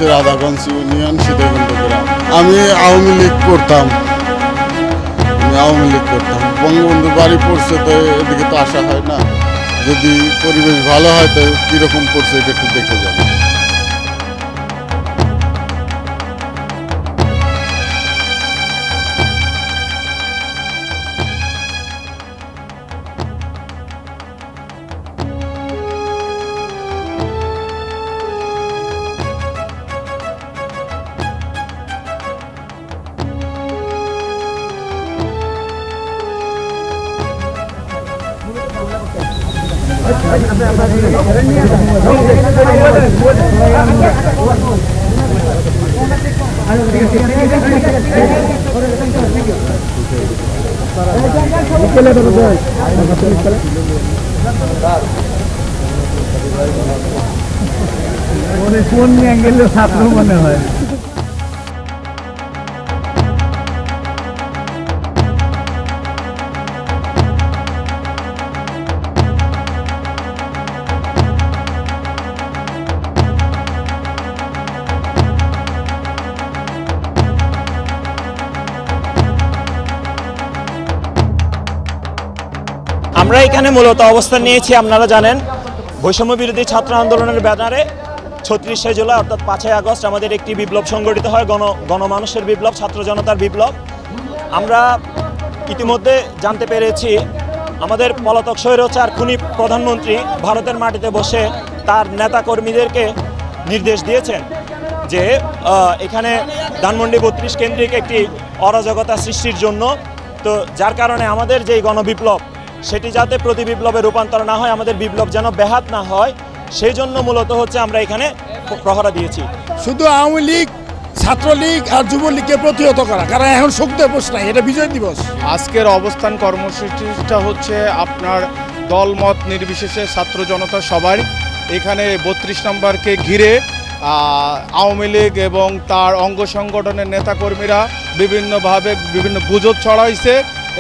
হচ্ছে রাধাগঞ্জ ইউনিয়ন সীতাকুণ্ড গ্রাম। আমি আওয়ামী লীগ করতাম, বঙ্গবন্ধুর বাড়ি পড়ছে তো এদিকে তো আসা হয় না। যদি পরিবেশ ভালো হয় তো কীরকম পড়ছে এটা একটু দেখে যাবে। কোন অ্যাঙ্গেলে ছাত্র মনে হয়। আমরা এখানে মূলত অবস্থান নিয়েছি, আপনারা জানেন বৈষম্য বিরোধী ছাত্র আন্দোলনের ব্যানারে ৩৬শে জুলাই অর্থাৎ ৫ই আগস্ট আমাদের একটি বিপ্লব সংগঠিত হয়, গণমানুষের বিপ্লব, ছাত্র জনতার বিপ্লব। আমরা ইতিমধ্যে জানতে পেরেছি আমাদের পলাতক স্বৈরাচার খুনি প্রধানমন্ত্রী ভারতের মাটিতে বসে তার নেতাকর্মীদেরকে নির্দেশ দিয়েছেন যে এখানে ধানমন্ডি ৩২ কেন্দ্রিক একটি অরাজকতা সৃষ্টির জন্য। তো যার কারণে আমাদের যেই গণবিপ্লব সেটি যাতে প্রতি বিপ্লবে রূপান্তর না হয়, আমাদের বিপ্লব যেন ব্যাহত না হয়, সেই জন্য মূলত হচ্ছে আমরা এখানে প্রহরা দিয়েছি। শুধু আওয়ামী লীগ, ছাত্রলীগ আর যুবলীগকে প্রতিহত করা, কারণ এখন শোক দিবস নাই, এটা বিজয় দিবস। আজকের অবস্থান কর্মসূচিটা হচ্ছে আপনার দলমত নির্বিশেষে ছাত্র জনতা সবার এখানে ৩২ নম্বরকে ঘিরে আওয়ামী লীগ এবং তার অঙ্গ সংগঠনের নেতাকর্মীরা বিভিন্নভাবে বিভিন্ন গুজব ছড়াইছে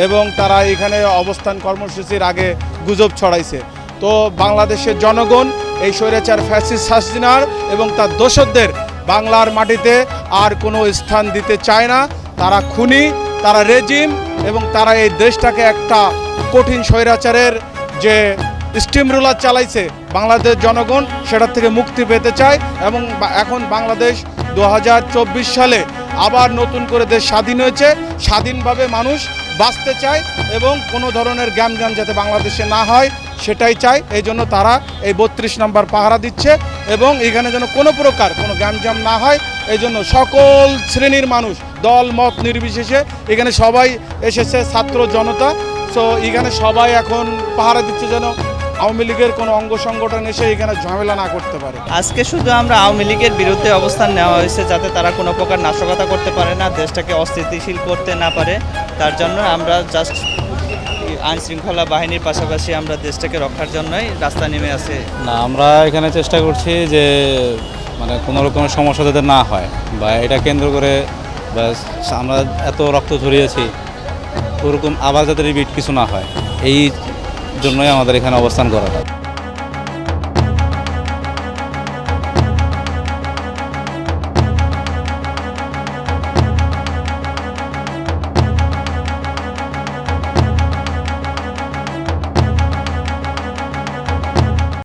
এবং তারা এখানে অবস্থান কর্মসূচির আগে গুজব ছড়াইছে। তো বাংলাদেশের জনগণ এই স্বৈরাচার ফ্যাসিস্ট হাসিনার এবং তার দোসরদের বাংলার মাটিতে আর কোনো স্থান দিতে চায় না। তারা খুনি, তারা রেজিম এবং তারা এই দেশটাকে একটা কঠিন স্বৈরাচারের যে স্টিম রুলার চালাইছে, বাংলাদেশ জনগণ সেটার থেকে মুক্তি পেতে চায় এবং এখন বাংলাদেশ 2024 সালে আবার নতুন করে দেশ স্বাধীন হয়েছে, স্বাধীনভাবে মানুষ বাঁচতে চায় এবং কোনো ধরনের গ্যামজাম যাতে বাংলাদেশে না হয় সেটাই চায়। এই জন্য তারা এই ৩২ নম্বর পাহারা দিচ্ছে এবং এখানে যেন কোনো প্রকার কোনো গ্যামজাম না হয়, এই জন্য সকল শ্রেণীর মানুষ দল মত নির্বিশেষে এখানে সবাই এসেছে, ছাত্র জনতা। সো এখানে সবাই এখন পাহারা দিচ্ছে যেন আওয়ামী লীগের কোনো অঙ্গ সংগঠন এসে এখানে ঝামেলা না করতে পারে। আজকে শুধু আমরা আওয়ামী লীগের বিরুদ্ধে অবস্থান নেওয়া হয়েছে যাতে তারা কোনো প্রকার নাশকতা করতে পারে না, দেশটাকে অস্থিতিশীল করতে না পারে। তার জন্য আমরা জাস্ট আইন শৃঙ্খলা বাহিনীর পাশাপাশি আমরা দেশটাকে রক্ষার জন্যই রাস্তা নেমে আসি। না, আমরা এখানে চেষ্টা করছি যে মানে কোনো রকমের সমস্যা যাতে না হয়, বা এটা কেন্দ্র করে আমরা এত রক্ত ঝরিয়েছি ওরকম আবার যাতে রিপিট কিছু না হয়, এই জন্যই আমাদের এখানে অবস্থান করাটা।